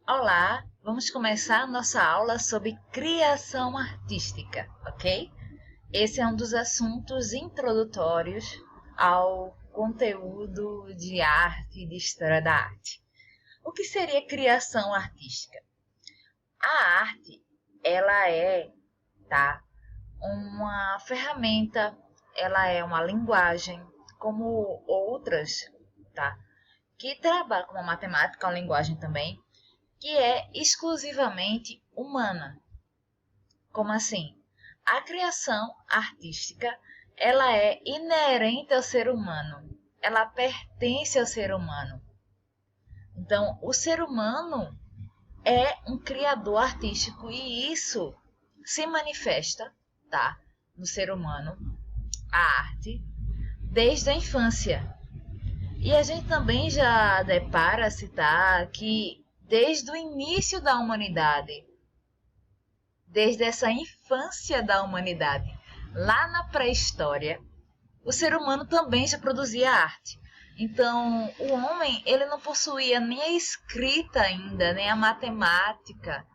Olá, vamos começar a nossa aula sobre criação artística, ok? Esse é um dos assuntos introdutórios ao conteúdo de arte e de história da arte. O que seria criação artística? A arte, ela é, tá, uma ferramenta, ela é uma linguagem, como outras, tá, que trabalham com a matemática, uma linguagem também, que é exclusivamente humana. Como assim? A criação artística, ela é inerente ao ser humano. Ela pertence ao ser humano. Então, o ser humano é um criador artístico e isso se manifesta, tá, no ser humano, a arte, desde a infância. E a gente também já depara-se, tá, que desde o início da humanidade, desde essa infância da humanidade, lá na pré-história, o ser humano também já produzia arte. Então, o homem, ele não possuía nem a escrita ainda, nem a matemática,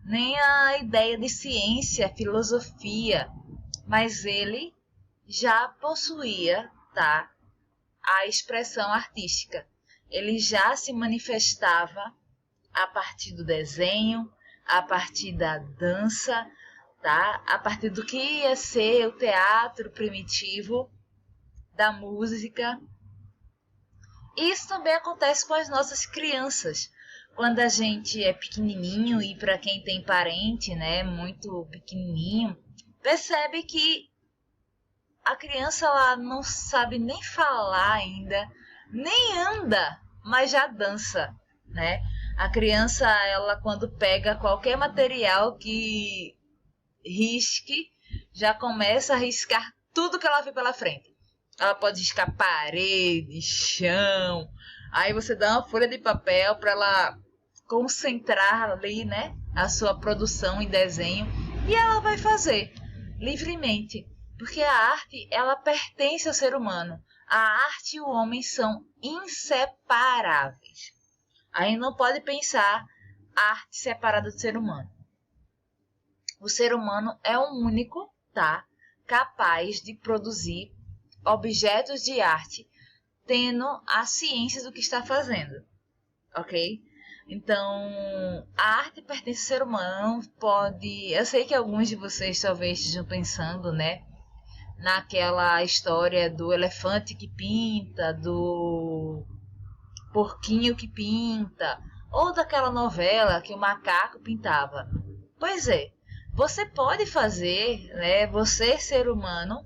nem a ideia de ciência, filosofia, mas ele já possuía, tá, a expressão artística. Ele já se manifestava a partir do desenho, a partir da dança, tá? A partir do que ia ser o teatro primitivo, da música. Isso também acontece com as nossas crianças. Quando a gente é pequenininho e para quem tem parente, né, muito pequenininho, percebe que a criança ela não sabe nem falar ainda, nem anda, mas já dança, né? A criança, ela quando pega qualquer material que risque, já começa a riscar tudo que ela vê pela frente. Ela pode riscar parede, chão. Aí você dá uma folha de papel para ela concentrar ali, né, a sua produção em desenho e ela vai fazer livremente, porque a arte ela pertence ao ser humano. A arte e o homem são inseparáveis. A gente não pode pensar arte separada do ser humano. O ser humano é o único, tá, capaz de produzir objetos de arte tendo a ciência do que está fazendo, ok? Então, a arte pertence ao ser humano, pode... Eu sei que alguns de vocês talvez estejam pensando, né, naquela história do elefante que pinta, do porquinho que pinta, ou daquela novela que o macaco pintava. Pois é, você pode fazer, né, você ser humano,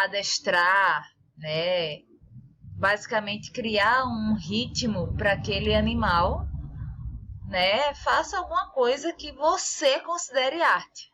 adestrar, né, basicamente criar um ritmo para aquele animal, né, faça alguma coisa que você considere arte.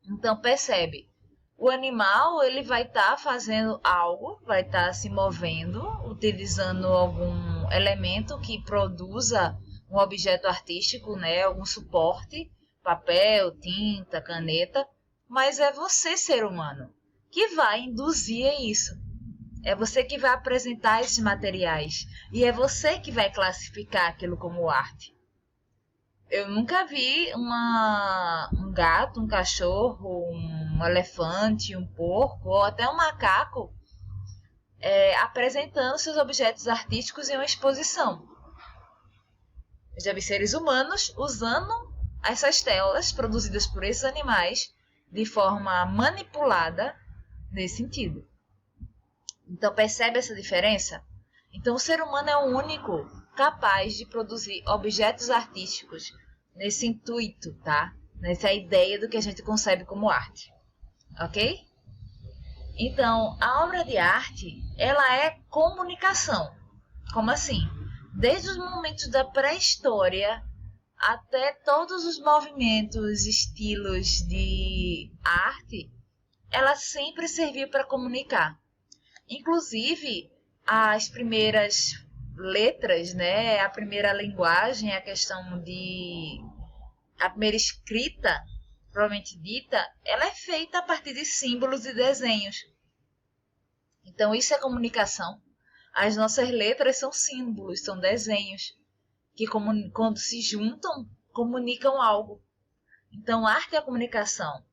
Então percebe, o animal ele vai estar fazendo algo, vai estar se movendo, utilizando algum elemento que produza um objeto artístico, né, algum suporte, papel, tinta, caneta, mas é você, ser humano, que vai induzir isso. É você que vai apresentar esses materiais e é você que vai classificar aquilo como arte. Eu nunca vi um gato, um cachorro, um elefante, um porco ou até um macaco apresentando seus objetos artísticos em uma exposição. Eu já vi seres humanos usando essas telas produzidas por esses animais de forma manipulada nesse sentido. Então percebe essa diferença? Então o ser humano é o único capaz de produzir objetos artísticos nesse intuito, tá? Nessa ideia do que a gente concebe como arte, ok? Então, a obra de arte, ela é comunicação. Como assim? Desde os momentos da pré-história até todos os movimentos, estilos de arte, ela sempre serviu para comunicar. Inclusive, as primeiras letras, né, a primeira linguagem, a questão de... a primeira escrita, provavelmente dita, ela é feita a partir de símbolos e desenhos. Então, isso é comunicação. As nossas letras são símbolos, são desenhos. que quando se juntam, comunicam algo. Então, a arte e a comunicação,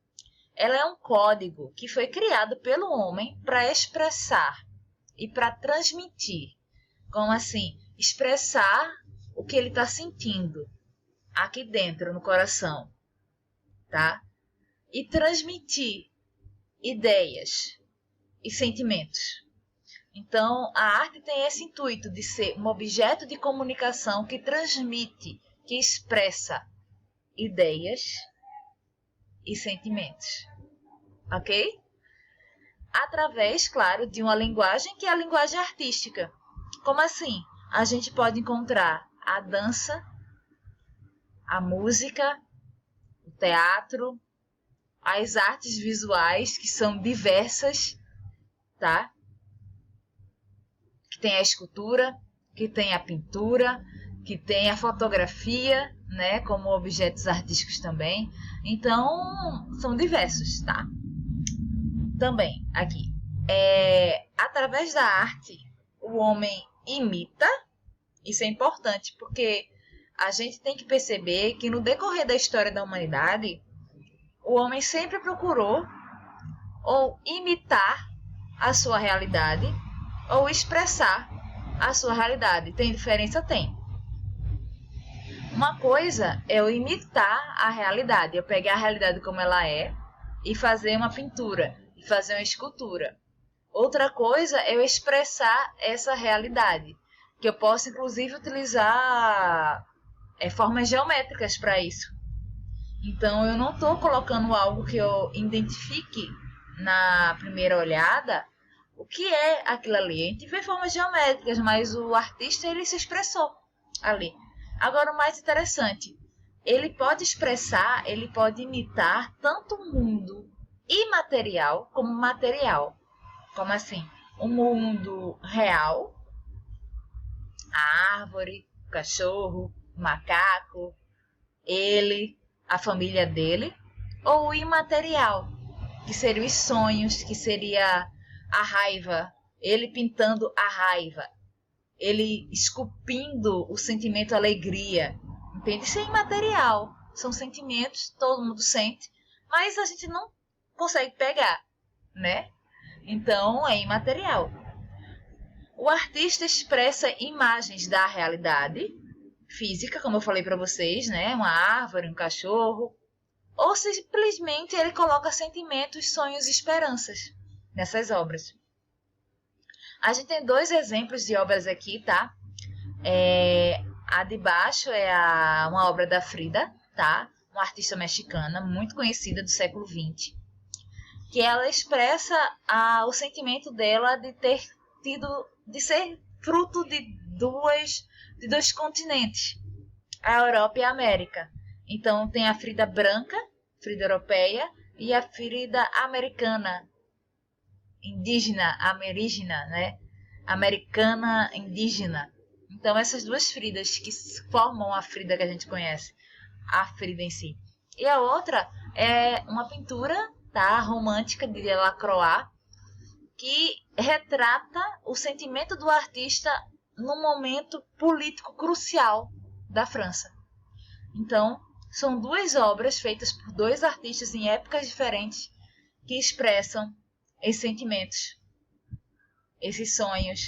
ela é um código que foi criado pelo homem para expressar e para transmitir. Como assim? Expressar o que ele está sentindo aqui dentro, no coração, tá? E transmitir ideias e sentimentos. Então, a arte tem esse intuito de ser um objeto de comunicação que transmite, que expressa ideias e sentimentos, ok? Através, claro, de uma linguagem que é a linguagem artística. Como assim? A gente pode encontrar a dança, a música, o teatro, as artes visuais, que são diversas, tá? Que tem a escultura, que tem a pintura, que tem a fotografia, né, como objetos artísticos também. Então, são diversos, tá? Também, aqui. Através da arte, o homem imita. Isso é importante, porque a gente tem que perceber que no decorrer da história da humanidade, o homem sempre procurou ou imitar a sua realidade ou expressar a sua realidade. Tem diferença? Tem. Uma coisa é eu imitar a realidade, eu pegar a realidade como ela é e fazer uma pintura, e fazer uma escultura. Outra coisa é eu expressar essa realidade, que eu posso inclusive utilizar formas geométricas para isso. Então eu não estou colocando algo que eu identifique na primeira olhada o que é aquilo ali. A gente vê formas geométricas, mas o artista ele se expressou ali. Agora o mais interessante, ele pode expressar, ele pode imitar tanto o mundo imaterial como material. Como assim? O mundo real, a árvore, o cachorro, o macaco, ele, a família dele, ou o imaterial, que seriam os sonhos, que seria a raiva, ele pintando a raiva, ele esculpindo o sentimento alegria, entende? Isso é imaterial, são sentimentos, todo mundo sente, mas a gente não consegue pegar, né? Então é imaterial. O artista expressa imagens da realidade física, como eu falei para vocês, né? Uma árvore, um cachorro, ou simplesmente ele coloca sentimentos, sonhos e esperanças nessas obras. A gente tem 2 exemplos de obras aqui, tá? A de baixo é uma obra da Frida, tá? Uma artista mexicana muito conhecida do século XX, que ela expressa o sentimento dela de ter de ser fruto de dois continentes, a Europa e a América. Então tem a Frida branca, Frida europeia, e a Frida americana, indígena, ameríndia, né? Americana, indígena. Então essas 2 Fridas que formam a Frida que a gente conhece, a Frida em si. E a outra é uma pintura, tá, romântica de Delacroix, que retrata o sentimento do artista num momento político crucial da França. Então, são 2 obras feitas por 2 artistas em épocas diferentes que expressam esses sentimentos, esses sonhos,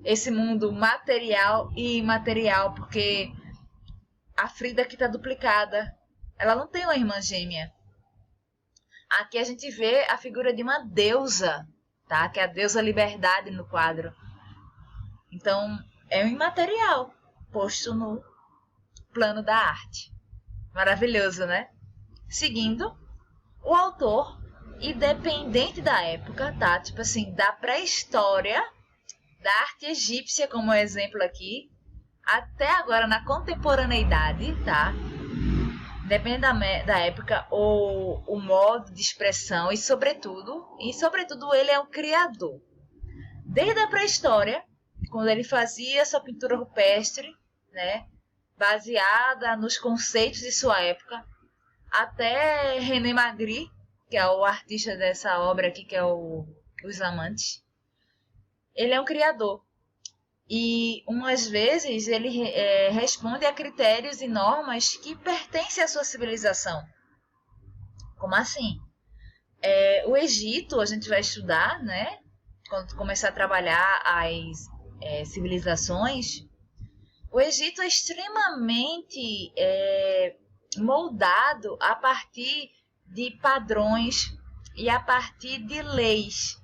esse mundo material e imaterial, porque a Frida aqui está duplicada. Ela não tem uma irmã gêmea. Aqui a gente vê a figura de uma deusa, tá? Que é a deusa Liberdade no quadro. Então, é um imaterial posto no plano da arte. Maravilhoso, né? Seguindo, o autor, independente da época, tá? Tipo assim, da pré-história, da arte egípcia, como exemplo aqui, até agora na contemporaneidade, tá? Depende da época, ou o modo de expressão, e sobretudo ele é um criador. Desde a pré-história, quando ele fazia sua pintura rupestre, né, baseada nos conceitos de sua época, até René Magritte, que é o artista dessa obra aqui, que é Os Amantes, ele é um criador. E umas vezes ele responde a critérios e normas que pertencem à sua civilização. Como assim? O Egito, a gente vai estudar, né? Quando começar a trabalhar as civilizações, o Egito é extremamente moldado a partir de padrões e a partir de leis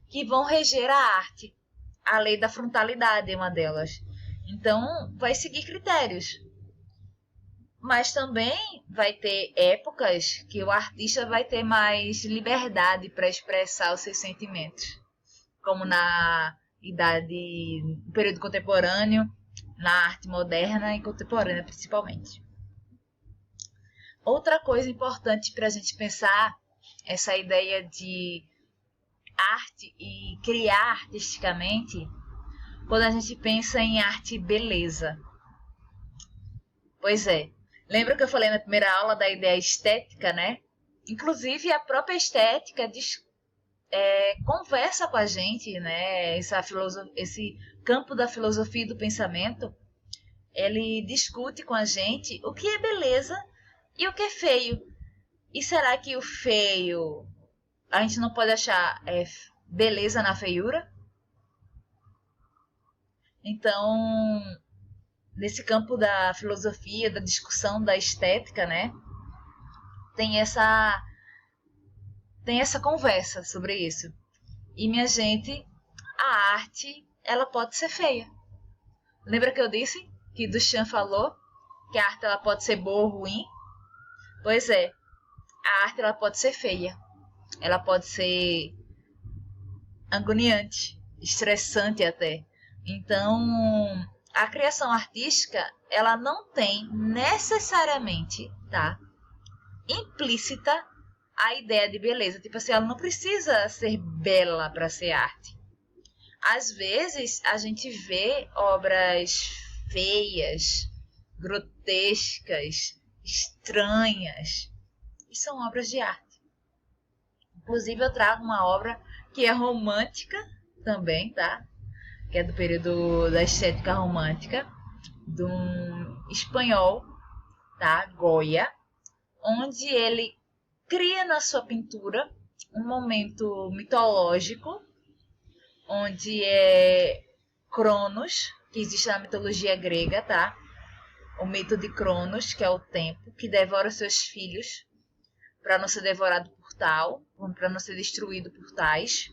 que vão reger a arte. A lei da frontalidade é uma delas. Então, vai seguir critérios. Mas também vai ter épocas que o artista vai ter mais liberdade para expressar os seus sentimentos, como na idade, no período contemporâneo, na arte moderna e contemporânea principalmente. Outra coisa importante para a gente pensar essa ideia de arte e criar artisticamente, quando a gente pensa em arte e beleza. Pois é, lembra que eu falei na primeira aula da ideia estética, né? Inclusive a própria estética conversa com a gente, né? Esse campo da filosofia e do pensamento, ele discute com a gente o que é beleza e o que é feio. E será que o feio a gente não pode achar beleza na feiura? Então, nesse campo da filosofia, da discussão da estética, né? Tem essa conversa sobre isso. E minha gente, a arte, ela pode ser feia. Lembra que eu disse que Duchamp falou que a arte ela pode ser boa ou ruim? Pois é, a arte ela pode ser feia. Ela pode ser agoniante, estressante até. Então, a criação artística, ela não tem necessariamente, tá, implícita a ideia de beleza. Tipo assim, ela não precisa ser bela para ser arte. Às vezes, a gente vê obras feias, grotescas, estranhas, e são obras de arte. Inclusive, eu trago uma obra que é romântica também, tá? Que é do período da estética romântica, de um espanhol, tá? Goya, onde ele cria na sua pintura um momento mitológico, onde é Cronos, que existe na mitologia grega, tá? O mito de Cronos, que é o tempo, que devora seus filhos para não ser devorado por tal, para não ser destruído por tais.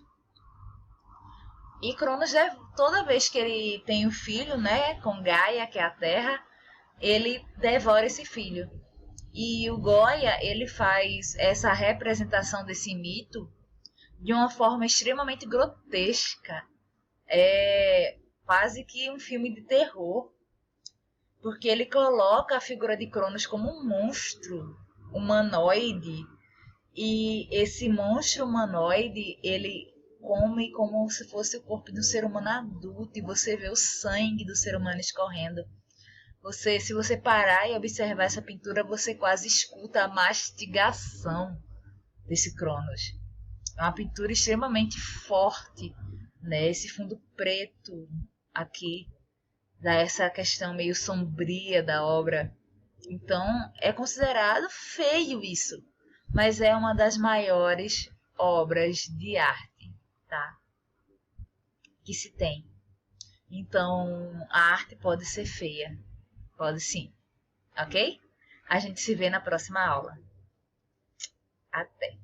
E Cronos, toda vez que ele tem um filho, né, com Gaia, que é a Terra, ele devora esse filho. E o Goya, ele faz essa representação desse mito de uma forma extremamente grotesca. É quase que um filme de terror, porque ele coloca a figura de Cronos como um monstro humanoide, e esse monstro humanoide, ele come como se fosse o corpo de um ser humano adulto, e você vê o sangue do ser humano escorrendo. Se você parar e observar essa pintura, você quase escuta a mastigação desse Cronos. É uma pintura extremamente forte, né? Esse fundo preto aqui dá essa questão meio sombria da obra. Então, é considerado feio isso, mas é uma das maiores obras de arte, tá? Que se tem. Então, a arte pode ser feia. Pode sim. Ok? A gente se vê na próxima aula. Até!